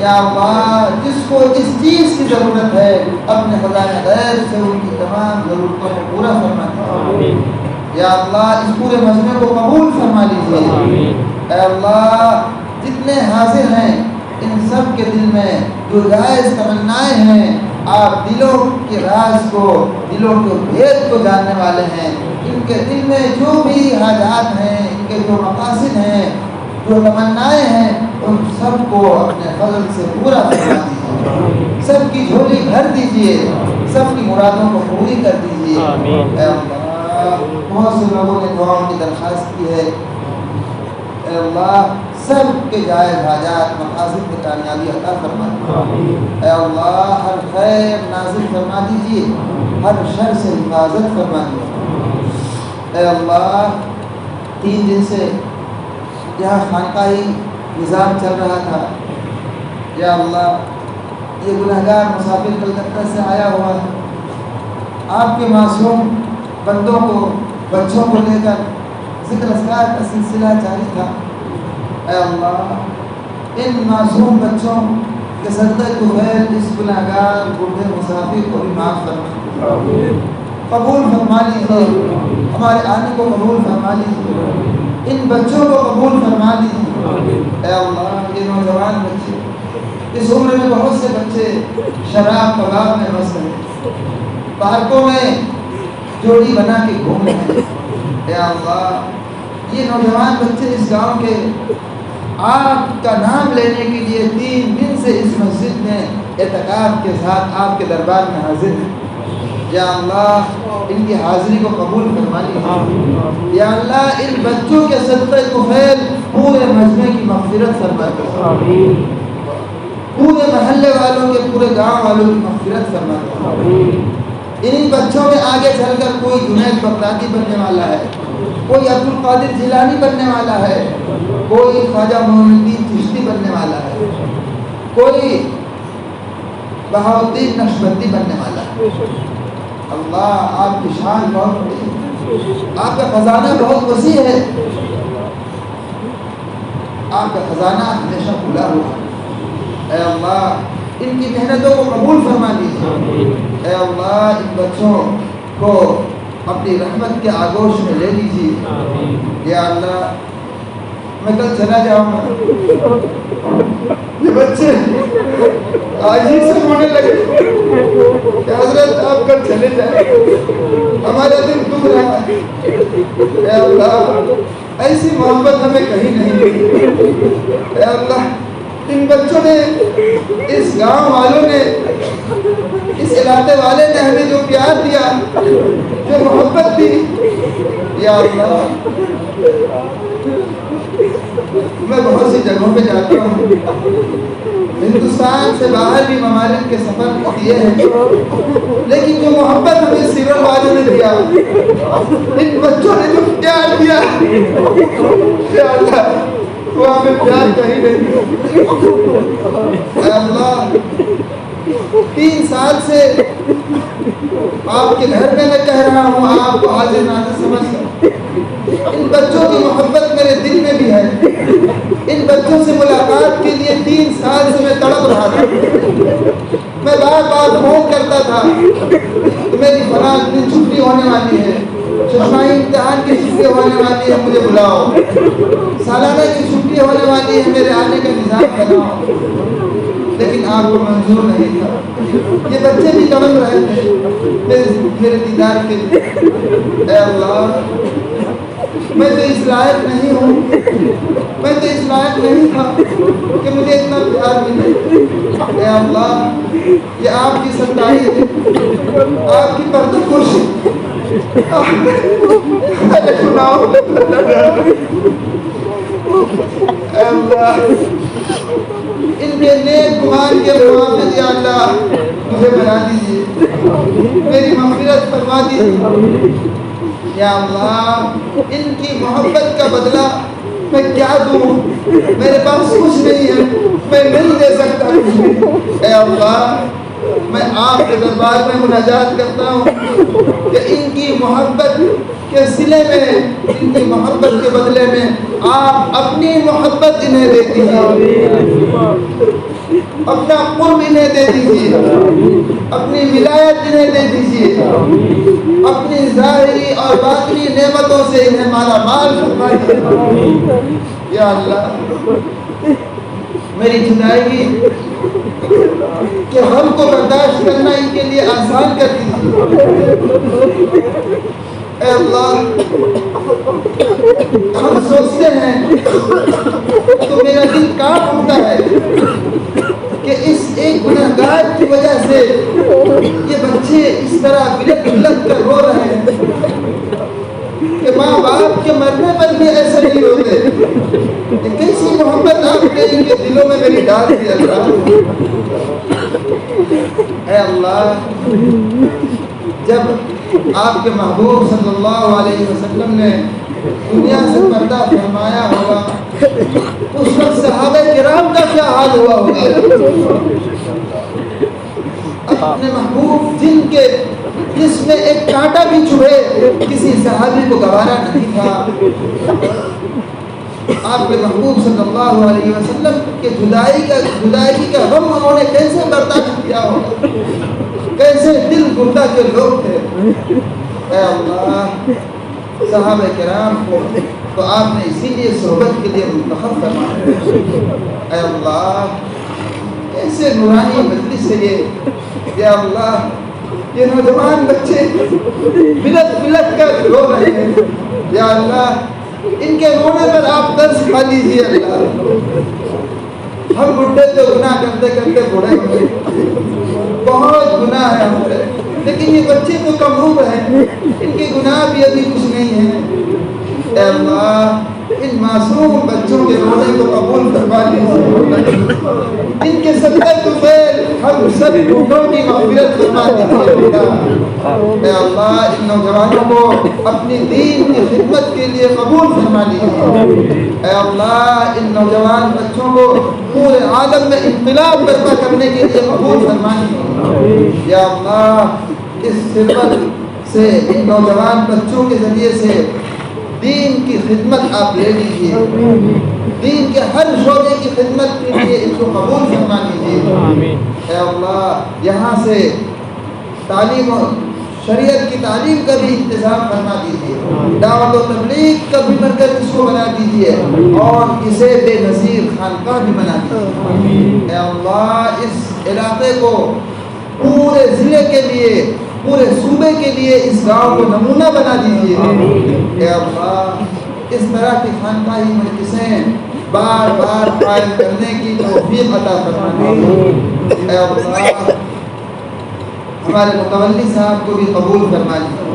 یا اللہ جس کو جس چیز کی ضرورت ہے اپنے خزانہ غیب سے ان کی تمام ضرورتوں کو پورا فرما دیجیے۔ یا اللہ اس پورے مجمع کو قبول فرما لیجیے۔ اے اللہ جتنے حاضر ہیں ان سب کے دل میں جو جائز تمنائیں ہیں، آپ دلوں کے راز کو، دلوں کے بھید کو جاننے والے ہیں۔ ان کے دل میں جو بھی حاجات ہیں، ان کے جو مقاصد ہیں، جو تمنائیں ہیں، ان سب کو اپنے فضل سے پورا فرما دیجیے۔ سب کی جھولی بھر دیجیے، سب کی مرادوں کو پوری کر دیجیے۔ اے اللہ بہت سے لوگوں نے دعاؤں کی درخواست کی ہے، اے اللہ سب کے جائز حاجات مقاصد میں کامیابی عطا فرما دیجیے۔ اے اللہ ہر خیر نازل فرما دیجیے، ہر شر سے حفاظت فرما دیجیے۔ اے اللہ 3 دن سے یہاں خانقاہی نظام چل رہا تھا، یا اللہ یہ گنہگار مسافر کلکتہ سے آیا ہوا ہے، آپ کے معصوم بندوں کو، بچوں کو لے کر ذکر اذکار کا سلسلہ جاری تھا۔ اے اللہ ان معصوم بچوں کے صدقے طفیل اس گنہگار بوڑھے مسافر کو بھی معاف فرما، قبول فرما لیجیے، ہمارے آنے کو قبول فرما لیجیے، ان بچوں کو قبول فرما لیجیے۔ اے اللہ یہ نوجوان بچے، اس عمر میں بہت سے بچے شراب کباب میں مست ہیں، پارکوں میں جوڑی بنا کے گھوم رہے ہیں۔ اے اللہ یہ نوجوان بچے اس گاؤں کے آپ کا نام لینے کے لیے 3 دن سے اس مسجد میں اعتکاف کے ساتھ آپ کے دربار میں حاضر ہیں۔ یا اللہ ان کی حاضری کو قبول فرما لیجیے۔ یا اللہ ان بچوں کے صدقے طفیل پورے مجمع کی مغفرت فرما دیجیے، پورے محلے والوں کے، پورے گاؤں والوں کی مغفرت فرما دیجیے۔ ان بچوں میں آگے چل کر کوئی جنید بغدادی بننے والا ہے، کوئی عبد القادر جیلانی بننے والا ہے، کوئی خواجہ معین الدین چشتی بننے والا ہے، کوئی بہاؤالدین نقشبندی بننے والا ہے۔ اللہ آپ کی شان بہت بڑی ہے، آپ کا خزانہ بہت وسیع ہے، آپ کا خزانہ ہمیشہ کھلا ہوا ہے۔ اے اللہ ان کی محنتوں کو قبول فرما لیجیے۔ اے اللہ ان بچوں کو اپنی رحمت کے آغوش میں لے لیجیے۔ یا اللہ میں کل چلا جاؤں گا، یہ بچے آج ہی سے رونے لگے کہ حضرت آپ کل چلے جائیں، ہمارا دل دکھ رہا ہے۔ اے اللہ ایسی محبت ہمیں کہیں نہیں ملی۔ اے اللہ ان بچوں نے، اس گاؤں والوں نے، اس علاقے والے نے ہمیں جو پیار دیا، جو محبت دی، یا اللہ میں بہت سی جگہوں پہ جاتا ہوں، ہندوستان سے باہر بھی ممالک کے سفر کیے ہیں، لیکن جو محبت ہمیں سیرت والوں نے دیا، ان بچوں نے جو پیار دیا، یا اللہ وہ ہمیں پیار کہیں نہیں۔ اے اللہ 3 سال سے آپ کے گھر میں میں کہہ رہا ہوں، آپ کو حاضر ناظر سمجھ کر ان بچوں کی محبت میرے دل میں بھی ہے۔ ان بچوں سے ملاقات کے لیے 3 سال سے میں تڑپ رہا تھا، میں بار بار فون کرتا تھا کہ میری فلاں دن چھٹی ہونے والی ہے، شفائی امتحان کی چھٹی ہونے والی ہے، مجھے بلاؤ، سالانہ کی چھٹی ہونے والی ہے، میرے آنے کا نظام بناؤ، لیکن آپ کو منظور نہیں تھا۔ یہ بچے بھی تڑپ رہے تھے میرے دیدار کے لیے۔ اے اللہ میں تو اس لائق نہیں ہوں، میں تو اس لائق نہیں تھا کہ مجھے اتنا پیار ملے۔ اے اللہ یہ آپ کی ستائی ہے، آپ کی پردوش ہے۔ اے اللہ ان کے نیک گمان کے موافق یا اللہ مجھے بنا دیجیے، میری مغفرت فرما دیجیے۔ یا اللہ ان کی محبت کا بدلہ میں کیا دوں، میرے پاس کچھ نہیں ہے، میں نہیں دے سکتا۔ اے اللہ میں آپ کے دربار میں مناجات کرتا ہوں کہ ان کی محبت کے صلے میں، ان کی محبت کے بدلے میں آپ اپنی محبت انہیں دے دیجیے، اپنا قرب انہیں دے دیجیے، اپنی ولایت انہیں دے دیجیے، اپنی ظاہری اور باطنی نعمتوں سے انہیں مالا مال فرما دیجیے۔ یا اللہ میری جدائی کہ ہم کو برداشت کرنا ان کے لیے آسان کر دیجیے۔ اے اللہ ہم سوچتے ہیں تو میرا دل کانپ اٹھتا ہے کہ اس ایک گنہگار کی وجہ سے یہ بچے اس طرح بلک بلک کر رو رہے ہیں کہ ماں باپ کے مرنے پر بھی ایسے نہیں روتے۔ یہ کیسی محبت آپ نے ان کے دلوں میں میری ڈال دی اللہ۔ اے اللہ جب آپ کے محبوب صلی اللہ علیہ وسلم نے دنیا سے پردہ فرمایا ہوگا اس وقت صحابہ کرام کا کیا حال ہوا ہوگا؟ اپنے محبوب جس میں ایک کانٹا بھی چبھے کسی صحابی کو گوارا نہیں تھا، آپ کے محبوب صلی اللہ علیہ وسلم کے جدائی کا غم انہوں نے کیسے برداشت کیا ہوگا؟ کیسے دل گردہ کے لوگ تھے۔ اے اللہ صحابہ کرام کو تو آپ نے اسی لیے صحبت کے لیے منتخب فرمایا۔ اے اللہ کیسے نورانی مجلس ہے یہ۔ یا اللہ یہ نوجوان بچے بلک بلک کر رو رہے ہیں، یا اللہ ان کے رونے پر آپ ترس کھا لیجیے۔ اللہ ہم بڈھے تو گناہ کرتے کرتے بوڑھے ہوئے، بہت گناہ ہے ہم سے، لیکن یہ بچے تو کم عمر ہیں، ان کے گناہ بھی ابھی کچھ نہیں ہیں۔ اے اللہ ان معصوم بچوں کے رونے کو قبول فرما لیجیے، ان کے صدقے تو خیر ہم سب گناہوں کی مغفرت فرما دیجیے۔ اے اللہ ان نوجوانوں کو اپنی دین کی خدمت کے لیے قبول فرما لیجیے۔ اے اللہ ان نوجوان بچوں کو پورے عالم میں انقلاب برپا کرنے کے لیے قبول فرما لیجیے۔ یا اللہ اس صفت سے ان نوجوان بچوں کے ذریعے سے دین کی خدمت آپ لے لیجیے، دین کے ہر شعبے کی خدمت کے لیے ان کو قبول فرما لیجیے۔ اے اللہ یہاں سے تعلیم و شریعت کی تعلیم کا بھی انتظام فرما دیجیے، دعوت و تبلیغ کا بھی مرکز اس کو بنا دیجیے اور اسے بے نظیر خانقاہ بھی بنا دیجیے۔ اے اللہ اس علاقے کو پورے ضلع کے لیے، پورے صوبے کے لیے اس گاؤں کو نمونہ بنا دیجیے۔ اے اللہ اس طرح کی خانقاہی مجلسیں بار بار قائم کرنے کی توفیق عطا فرما دیجیے۔ اے اللہ ہمارے متولی صاحب کو بھی قبول فرما دیجیے،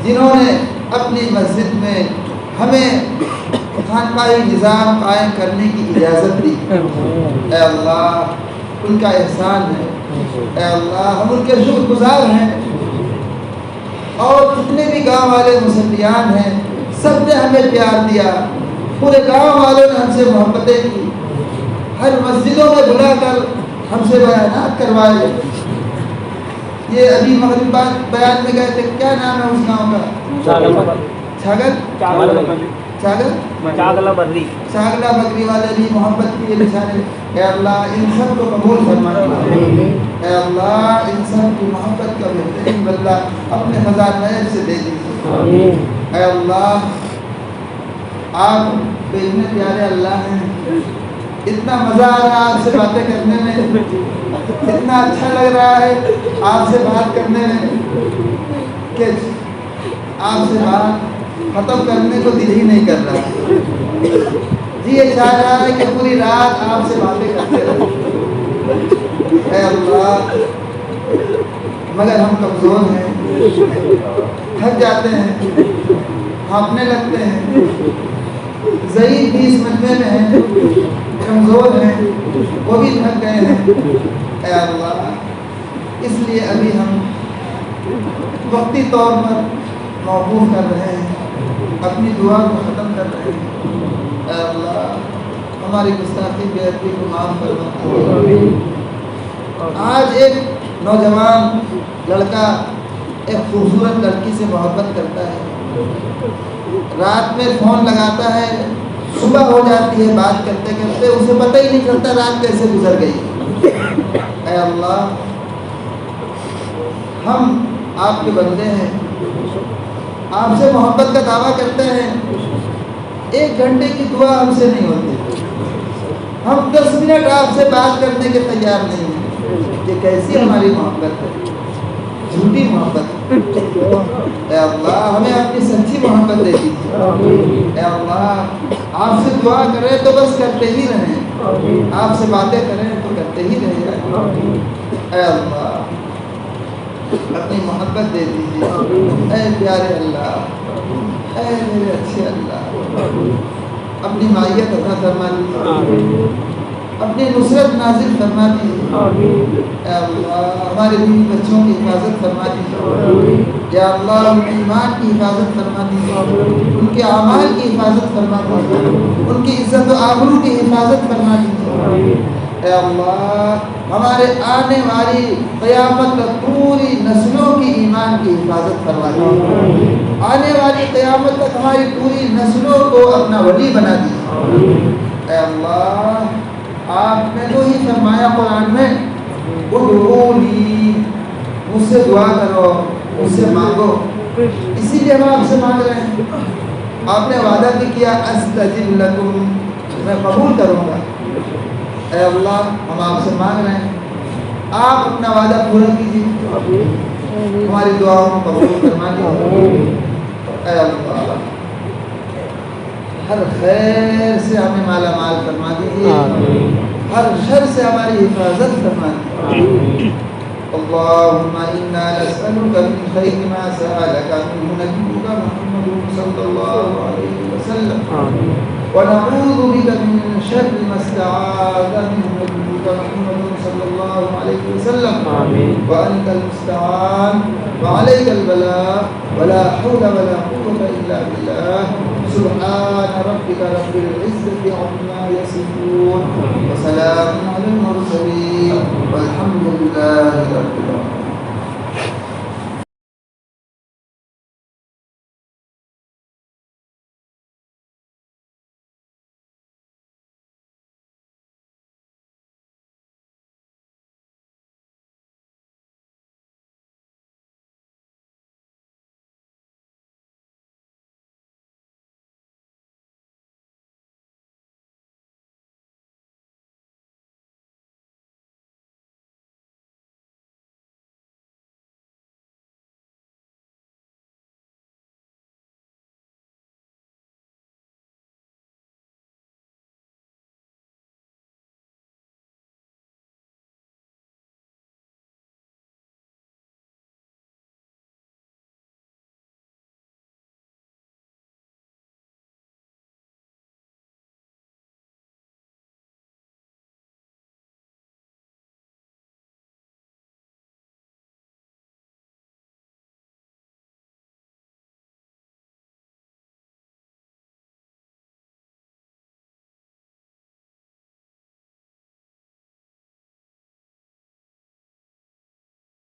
جنہوں نے اپنی مسجد میں ہمیں خانقاہی نظام قائم کرنے کی اجازت دی۔ اے اللہ ان کا احسان ہے، اے اللہ ہم ان کے شکر گزار ہیں، اور جتنے بھی گاؤں والے مسلیان ہیں سب نے ہمیں پیار دیا، پورے گاؤں والوں نے ہم سے محبتیں کی، ہر مسجدوں میں بلا کر ہم سے بیانات کروائے۔ یہ ابھی مغرب بعد بیان میں گئے تھے، کیا نام ہے اس گاؤں کا؟ چاگلا بکری والے بھی محبت کی نشانے۔ اے اللہ ان سب کو قبول فرما، اے اللہ ان سب کی محبت کا بہترین بدلہ اپنے خزانہ سے دے دیجیے۔ اے اللہ آپ اتنے پیارے اللہ ہیں، اتنا مزہ آ رہا ہے آپ سے باتیں کرنے میں، اتنا اچھا لگ رہا ہے آپ سے بات کرنے میں کہ آپ سے بات ختم کرنے کو دل ہی نہیں کر رہا۔ جی یہ چاہ رہا ہے کہ پوری رات آپ سے باتیں کرتے رہیں۔ اے اللہ مگر ہم کمزور ہیں، تھک جاتے ہیں، ہانپنے لگتے ہیں، ضعیف بھی اس مجمع میں ہیں، کمزور ہیں، وہ بھی تھک گئے ہیں۔ اے اللہ اس لیے ابھی ہم وقتی طور پر موقوف کر رہے ہیں، اپنی دعا کو ختم کر رہے ہیں۔ اے اللہ ہماری گستاخی بے ادبی کو معاف فرما۔ آج ایک نوجوان لڑکا ایک خوبصورت لڑکی سے محبت کرتا ہے، رات میں فون لگاتا ہے، صبح ہو جاتی ہے، بات کرتے کرتے اسے پتہ ہی نہیں چلتا رات کیسے گزر گئی۔ اے اللہ، ہم آپ کے بندے ہیں، آپ سے محبت کا دعویٰ کرتے ہیں، 1 گھنٹے کی دعا ہم سے نہیں ہوتی، ہم 10 منٹ آپ سے بات کرنے کے تیار نہیں ہیں۔ یہ کیسی ہماری محبت ہے؟ جھوٹی محبت۔ اے اللہ، ہمیں اپنی سچی محبت دے دیجیے۔ اے اللہ، آپ سے دعا کریں تو بس کرتے ہی رہیں، آپ سے باتیں کریں تو کرتے ہی رہ جائیں۔ اے اللہ، اپنی محبت دے دیجیے۔ اے پیارے اللہ، اے میرے اچھے اللہ، اپنی معیت عطا فرما دیجیے، اپنی نصرت نازل فرما دیجیے۔ اے اللہ، ہمارے بیوی بچوں کی حفاظت فرما دیجیے۔ یا اللہ، ان کے ایمان کی حفاظت فرما دیجیے، ان کے اعمال کی حفاظت فرما دیجیے، ان کی عزت و آبرو کی حفاظت فرما دیجیے۔ اے اللہ، ہمارے آنے والی قیامت تک پوری نسلوں کی ایمان کی حفاظت فرما دیجیے۔ آنے والی قیامت تک ہماری پوری نسلوں کو اپنا ولی بنا دیجیے۔ اے اللہ، آپ نے تو ہی فرمایا قرآن میں، ادعونی، مجھ سے دعا کرو، مجھ سے مانگو، اسی لیے ہم آپ سے مانگ رہے ہیں۔ آپ نے وعدہ بھی کیا، استجب لکم، میں قبول کروں گا۔ اے اللہ، ہم آپ سے مانگ رہے ہیں، آپ اپنا وعدہ پورا کیجیے، ہماری دعاؤں کو قبول فرما دیجیے۔ اے اللہ، ہر خیر سے ہمیں مالا مال فرما دیجیے، ہر شر سے ہماری حفاظت فرما دیجیے۔ اللهم إنا نسألك من خير ما سألك منه نبيك محمد صلى الله عليه وسلم، ونعوذ بك من شر ما استعاذ منه نبيك محمد صلى الله عليه وسلم، وأنت المستعان وعليك البلاغ ولا حول ولا قوة إلا بالله۔ سبحان ربك رب العزة عما يصفون، وسلام